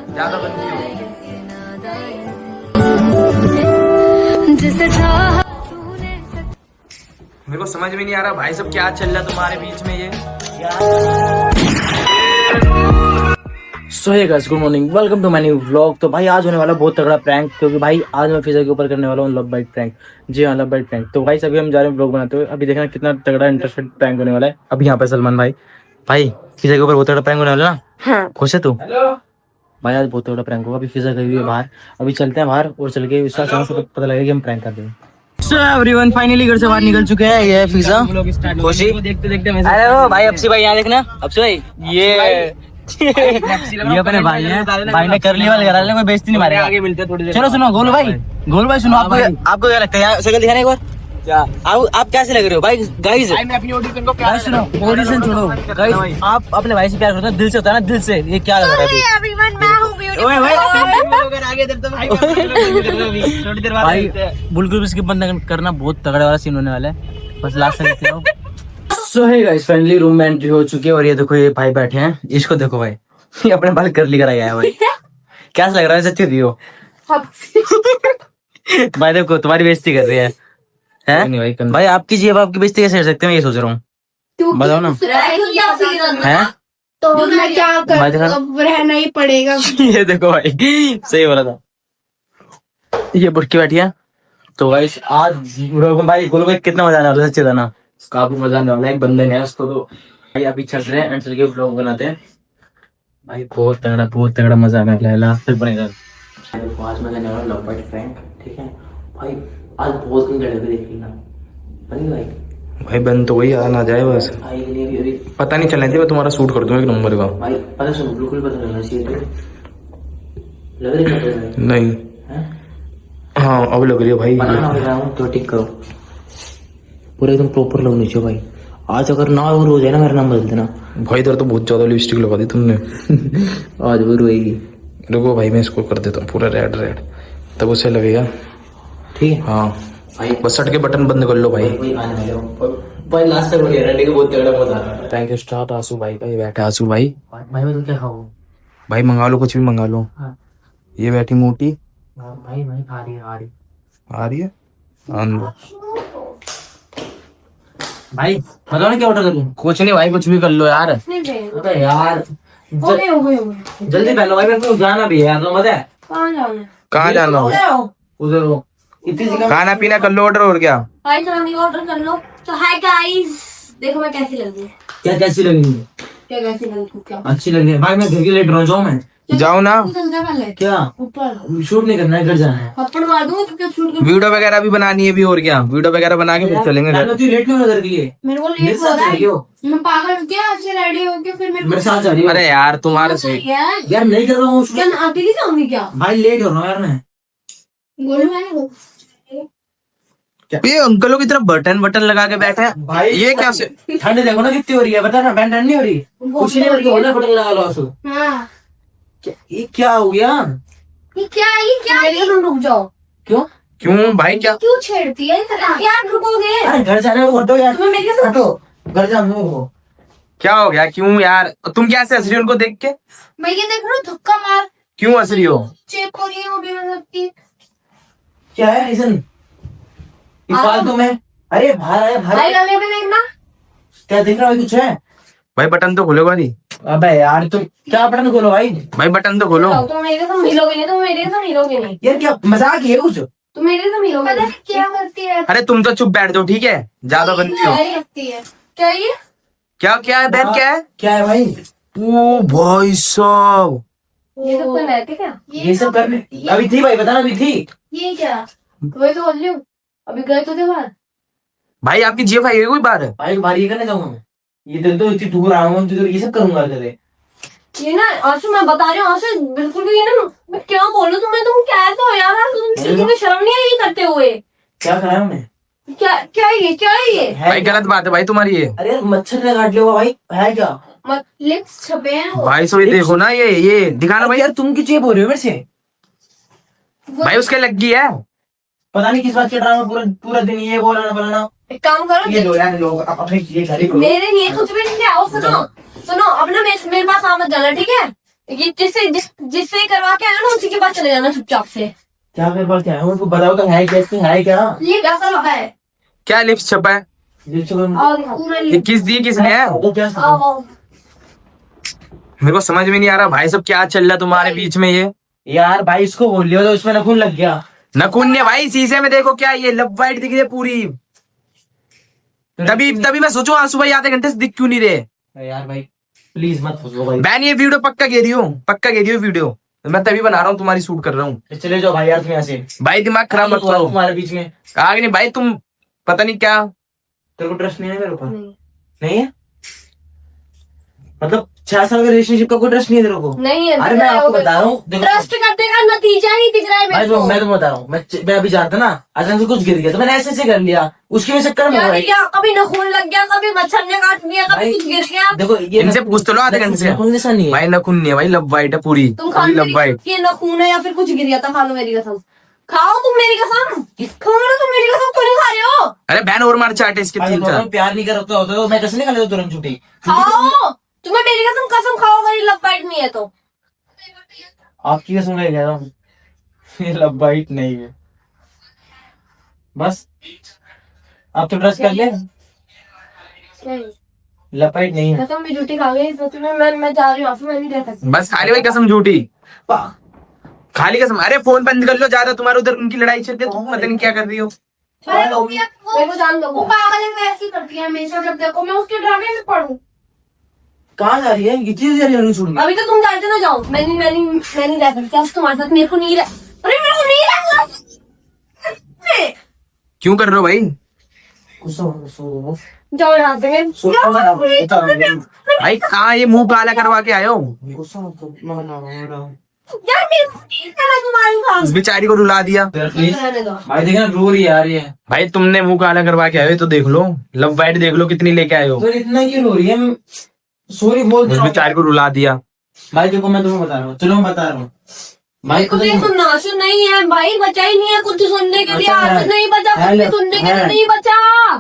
ज्यादा बनती हो। मेरे को समझ में नहीं आ रहा भाई सब क्या चल रहा है तुम्हारे बीच में ये। So hey guys, good morning, welcome to my new vlog. तो भाई आज होने वाला बहुत तगड़ा प्रैंक, क्योंकि भाई आज मैं फिजा के ऊपर करने वाला हूँ लव बाइट प्रैंक। जी हाँ, लव बाइट प्रैंक। तो भाई अभी हम जा रहे हैं व्लॉग बनाते हुए। अभी देखना कितना तगड़ा इंटरेस्टेड प्रैंक होने वाला है। अभी यहाँ पे सलमान भाई फिजा के ऊपर बहुत तगड़ा प्रैंक होने वाला है ना। हाँ। खुश है तू? भाई आज बहुत तगड़ा प्रैंक होगा। अभी फिजा गई हुई है बाहर, अभी चलते हैं बाहर और चल के उसका पता लगेगा कि हम प्रैंक कर रहे हैं। So everyone फाइनली घर से बाहर निकल चुके हैं। ये फिजा खुशी देखते देखते अरे ओ भाई अप्सी भाई यहाँ देखना। अप्सी भाई ये अपने भाई है। भाई ने कर लिया वाले कोई बेइज्जती नहीं मारेगा। आगे मिलते हैं थोड़ी देर। चलो सुनो गोलू भाई सुनो, आपको क्या लगता है? शक्ल दिखाना एक बार। क्या आप कैसे लग रहे हो भाई? गाइस मैं अपनी ऑडिशन को प्यार सुनो, ऑडिशन छोड़ो गाइस। आप अपने भाई से प्यार करते हो, दिल से होता है ना, दिल से। ये क्या लग रहा है भाई? बिल्कुल स्किप बंद करना, बहुत तगड़ा वाला सीन होने वाला है। बस लास्ट से देखते हो। सो हे गाइस, फाइनली रूम में एंट्री हो चुकी है और ये देखो ये भाई बैठे हैं। इसको देखो भाई, ये अपने बाल कर्ली कराया है भाई। क्या लग रहा है? सच्ची दियो भाई देखो तुम्हारी बेइज्जती कर रही है। भाई आपकी जेब आपकी बेइज्जती कैसे कर सकते हैं? मैं ये सोच रहा हूँ, बताओ ना। हैं तो मैं क्या करूं, रहना ही पड़ेगा। ये देखो भाई, सही बोला था। ये बुटकी बैठी है। तो गाइस आज भाई गोलू भाई कितना मजा आने वाला है, सच्ची था ना। काफी मजा आने वाला है। एक बंदे ने उसको तो भाई अभी चल रहे हैं एंड चल के व्लॉग बनाते हैं भाई। बहुत तगड़ा मजा आने वाला है। लास्ट तक बनेगा। आज मैं करने वाला लव बाइट प्रैंक, ठीक है भाई। आज बहुत कम लड़के देख लेना भाई। भाई बन तो वही आ ना जाए बस। पता नहीं चलना चाहिए। मैं तुम्हारा शूट कर दूंगा एक नंबर का भाई। पता सुन, बिल्कुल पता लगना चाहिए। लग रही है नहीं? हाँ अब लग रही है भाई। तो ठीक करो पूरा एकदम प्रॉपर लग नीचे भाई। आज अगर ना और हो जाए ना, मेरा नाम बदल देना भाई। इधर तो बहुत ज्यादा लिपस्टिक लगा दी तुमने। आज वो रोएगी। रुको भाई मैं इसको कर देता हूँ पूरा रेड तब उसे लगेगा। ठीक है हाँ भाई। बस सट के बटन बंद कर लो भाई। भाई लास्ट तक रेडी को बहुत तगड़ा मजा आ रहा है। Thank you start. आंसू भाई बैठे आंसू भाई मैं तो क्या खाऊं भाई? मंगा लो, कुछ भी मंगा लो। हाँ। ये बैठी मोटी भाई आ रही है भाई। बताओ ना क्या ऑर्डर करूं? कुछ नहीं भाई, कुछ भी कर लो यार। अबे यार जल्दी पहनो भाई, मेरे को जाना भी है यार। तो मत है कहाँ जाना हो? उधर खाना पीना कर लो ऑर्डर। और क्या भाई ऑर्डर कर लो। तो हाय गाइस, देखो मैं कैसी लग रही है। क्या कैसी लगेंगी? क्या अच्छी लग रही है भाई। मैं घर के लिए ड्रोन जाऊँ मैं? जाओ ना। क्या शूट नहीं करना है, घर जाना है। वीडियो वगैरह भी बनानी है भी। और क्या वीडियो वगैरह बना के फिर चलेंगे घर। लेट क्यों घर के लिए? मेरे को लेट हो रहा है। मैं पागल हूँ क्या? अच्छे रेडी हो के फिर मेरे साथ जा रही है? अरे यार तुम्हारे से यार नहीं कर रहा हूँ। क्या अकेली जाऊंगी क्या भाई? लेट हो रहा हूँ यार मैं। गोलू ये अंकलों की तरफ बटन लगा के बैठे हैं भाई। ये क्या से ठंड देखो ना कितनी हो रही है, बता ना। ठंड नहीं हो रही? कुछ नहीं हो रही। बटन लगा लो आंसू। हाँ। ये क्या हो गया? ये क्या रुक जाओ। क्यों भाई? क्या क्यों छेड़ती है यार? रुकोगे? अरे घर जाने को हटो यार। हटो घर जाने को। क्या हो गया? क्यों यार तुम क्या हंस रही हो उनको देख के? मैं ये देख रहा हूँ, धक्का मार। क्यों हंस रही हो? चेक हो रही है वो भी मतलब की। क्या है रीजन? फालतू में। अरे भाई गले में देखना। क्या देख रहा है? कुछ है भाई? बटन तो खोलो भाई। अबे यार तुम क्या बटन खोलो भाई बटन तो खोलो। तुम मेरे से मिलोगे नहीं। यार क्या मजाक है कुछ? तुम मेरे से मिलोगे नहीं। क्या करती है? अरे तुम तो चुप बैठ जाओ ठीक है, ज्यादा बनती हो। क्या ये? क्या है बैठ? क्या है भाई? ओ भाई साहब, ये सब करना है क्या? ये सब करने अभी थी भाई? बताना अभी थी। ये क्या? वही तो बोल रही हूँ, अभी गए तो थे बाहर। भाई आपकी जेब आई कोई बार? भाई बाहर ये करने जाऊंगा मैं? ये दिन तो इतनी दूर आऊंगा तो ये सब करूंगा तेरे। ये ना आशु, मैं बता रही हूँ आशु, बिल्कुल भी ये ना। मैं क्या बोलूं तुम्हें? तुम कैसे हो यार? तुम्हें शर्म नहीं आई करते हुए? क्या कराया हमने? क्या ये भाई गलत बात है भाई तुम्हारी ये। अरे मच्छर ने काट लिया भाई। है क्या? लिप्स छपे हैं भाई। सो ये देखो ना, ये दिखाना भाई। यार तुम की जेब हो रही हो मेरे से भाई। उसके लग गई है। पता नहीं किस बात के ड्रामा। पूरा दिन ये बोलाना। एक काम करो, ये लो यार, लो अपने ये घर ही करो। मेरे लिए कुछ भी नहीं आओ। सुनो अपना मेरे पास मत जाना ठीक है? ये जिससे करवा के आया ना उसी के पास चले जाना चुपचाप से। क्या मेरे पास क्या है उनको बताओ तो है कैसे है क्या? ये कैसा लगा है? क्या लिप्स छपा है? ये किस दी किसने है? मेरे को समझ में नहीं आ रहा भाई सब क्या चल रहा तुम्हारे बीच में ये। यार भाई इसको बोल लिया तो उसमें नखून लग गया। नखून ने भाई शीशे में देखो क्या ये लब वाइट दिख रही है पूरी। तभी मैं सोचू आंसू भाई आधे घंटे से दिख क्यों नहीं रहे। यार भाई प्लीज मत फंसो भाई। बैन ये वीडियो पक्का कह रही हूँ वीडियो मैं तभी बना रहा हूँ तुम्हारी शूट कर रहा हूँ। चले जाओ भाई यार तुम यहाँ से। भाई दिमाग खराब मत करो तुम्हारे बीच में। आगे नहीं भाई तुम पता नहीं क्या। तेरे को ट्रस्ट नहीं है मेरे ऊपर? नहीं है मतलब 6 साल का रिलेशनशिप का कोई ट्रस्ट नहीं है तेरे को? नहीं है। अरे मैं आपको बता रहा हूँ ट्रस्ट करने का नतीजा ही दिख रहा है मेरे को। मैं तो बता रहा हूँ मैं अभी जाता ना अचानक से कुछ गिर गया तो मैंने ऐसे कर लिया उसके वजह से चक्कर में यार क्या कभी नखून लग गया, कभी मच्छर ने काट दिया, कभी भाई, कुछ गिर गया। देखो ये इनसे पूछ तो लो आधे घंटे से। नखून जैसा नहीं है भाई नखून नहीं है भाई लब वाइट है पूरी तुम पूरी लब वाइट। ये नखून है या फिर कुछ गिर गया था? खा लो मेरी कसम, खाओ तुम मेरी कसम, खाओ ना तुम मेरी कसम, क्यों नहीं खा रहे हो? अरे बहन और मार चाटे इसके भाई, 3-4। प्यार नहीं करता होता तो मैं कैसे नहीं खा लेता तुरंत छुट्टी? खाओ तुम्हें मेरी कसम खाओ अगर ये लव बाइट नहीं है तो। आपकी कसम कह रहा हूँ ये लब बाइट नहीं है बस। आप तो ट्रस्ट कर ले लब बाइट नहीं है। कसम भी झूठी खा गई सच में। मैं जा रही हूँ, मैं नहीं रह सकती। बस खाली भाई कसम झूठी खाली कसम। अरे फोन बंद कर लो ज्यादा तुम्हारे उधर उनकी लड़ाई चलती है तुम पता नहीं क्या कर रही हो। मेरे को जान दो, वो पागल है, मैं ऐसी करती है हमेशा। जब देखो मैं उसके ड्रामे में पढ़ूं। कहाँ जा रही है ये चीज जा रही है छोड़ के? अभी तो तुम जानते ना, जाओ। मैं नहीं रह सकती अब तुम्हारे साथ। मेरे को नहीं रह, अरे मेरे को नहीं रहना। क्यों कर रहे हो भाई? जाओ यहाँ से। भाई कहाँ ये मुंह काला करवा के आए हो? यार मेरे को नहीं करना तुम्हारी बात। उस बेचारी को रुला दिया। रहने दो। भाई देखना रो रही है यार ये। भाई तुमने मुंह काला करवा के आए हो तो देख लो लब वाइट देख लो कितनी लेके आए हो। तो इतना क्यों रो रही है? सॉरी बोल उस बेचारी को रुला दिया। भाई देखो मैं तुम्हें बता रहा हूँ, चलो मैं बता रहा हूँ भाई कुछ सुनना नहीं है भाई, बचा ही नहीं है कुछ सुनने के लिए। आज नहीं बचा कुछ सुनने के लिए, नहीं बचा।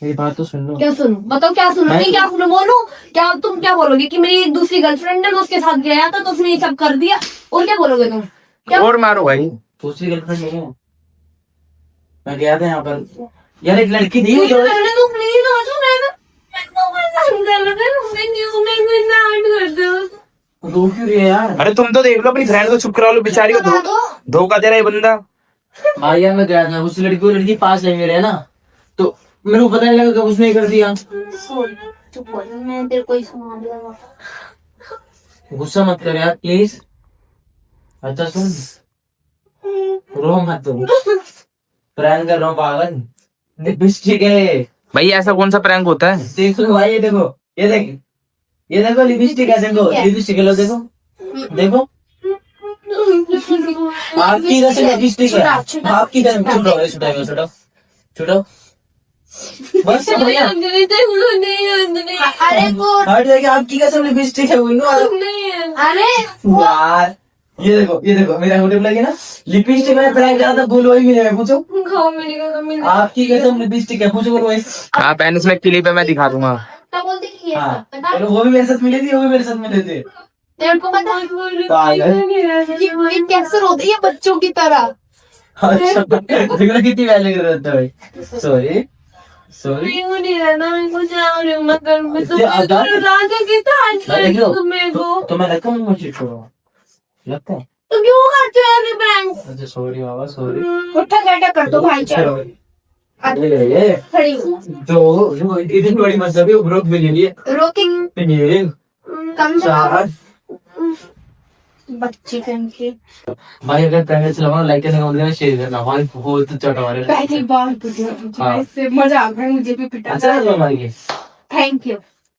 मेरी बात तो सुन लो। क्या सुनूं? बताओ क्या सुनूं? नहीं क्या सुनूं? बोलूं क्या? तुम क्या बोलोगे कि मेरी एक दूसरी गर्लफ्रेंड है, मैं उसके साथ गया था तो उसने ये सब कर दिया, और क्या बोलोगे तुम? क्या और मारो भाई। दूसरी गर्लफ्रेंड नहीं है, मैं गया था यहाँ पर यार एक लड़की थी जो तुम प्लीज आ जाओ। रो क्यों रही है यार? अरे तुम तो देख लो अपनी फ्रेंड को चुप करा लो बेचारी को धोखा दे रहा है बंदा। भाई यार मैं गया था उस लड़की पास है मेरे है ना, तो मेरे को पता नहीं लगा कब उसने कर दिया। मैं तेरे को ही सुना दूंगा। गुस्सा मत कर यार प्लीज। अच्छा सुन, रो मत तुम, प्रैंक कर रहा हूँ पागल। लिपस्टिक है भाई ऐसा कौन सा प्रैंक होता है? देखो भाई, ये देखो लिपस्टिक है, देखो लिपस्टिक लो, देखो देखो आपकी कसम लिपस्टिक है, आपकी कसम। छुटो छुटो बस भैया। अरे वो हट जाएगी, आपकी कसम लिपस्टिक है वो। अरे यार ये देखो मेरा अंगूठे पे लगी ना लिपस्टिक। मैं प्रैंक करा था गोल वही मिले, पूछो खाओ मेरी कसम। आपकी कसम लिपस्टिक है, पूछो गोल वही। हाँ पहन इसमें क्लिप है मैं दिखा दूंगा। क्या बोलते कि ये हाँ सब पता? और वो भी मेरे साथ मिले थे, वो भी मेरे साथ मिले थे। तेरे को पता पागल। ये कैसे रोते हैं बच्चों की तरह? अच्छा देखो कितनी वैल्यू कर रहा था भाई। सॉरी मेरे को नहीं रहना, मेरे को जा रही हूँ मैं घर में। तो ये आधा- मेरे को तो मैं लगता हूँ मुझे छोड़ो लगता है। तो क्यों करते हो ऐसे प्रैंक? अच्छा सॉरी बाबा सॉरी। उठा बैठा कर दो भाई, चलो ये खड़ी हूँ। तो इतनी बड़ी मतलब है ब्रोक भी ले लिए रोकिंग ये कम से चार कम बच्चे के भाई। अगर पहले से लगाना लाइक करने का मतलब है शेयर करना भाई, बहुत चट हमारे। पहली बार तो हाँ। इससे मजा आ गया मुझे भी पिटा। अच्छा लगा हमारी। Thank you.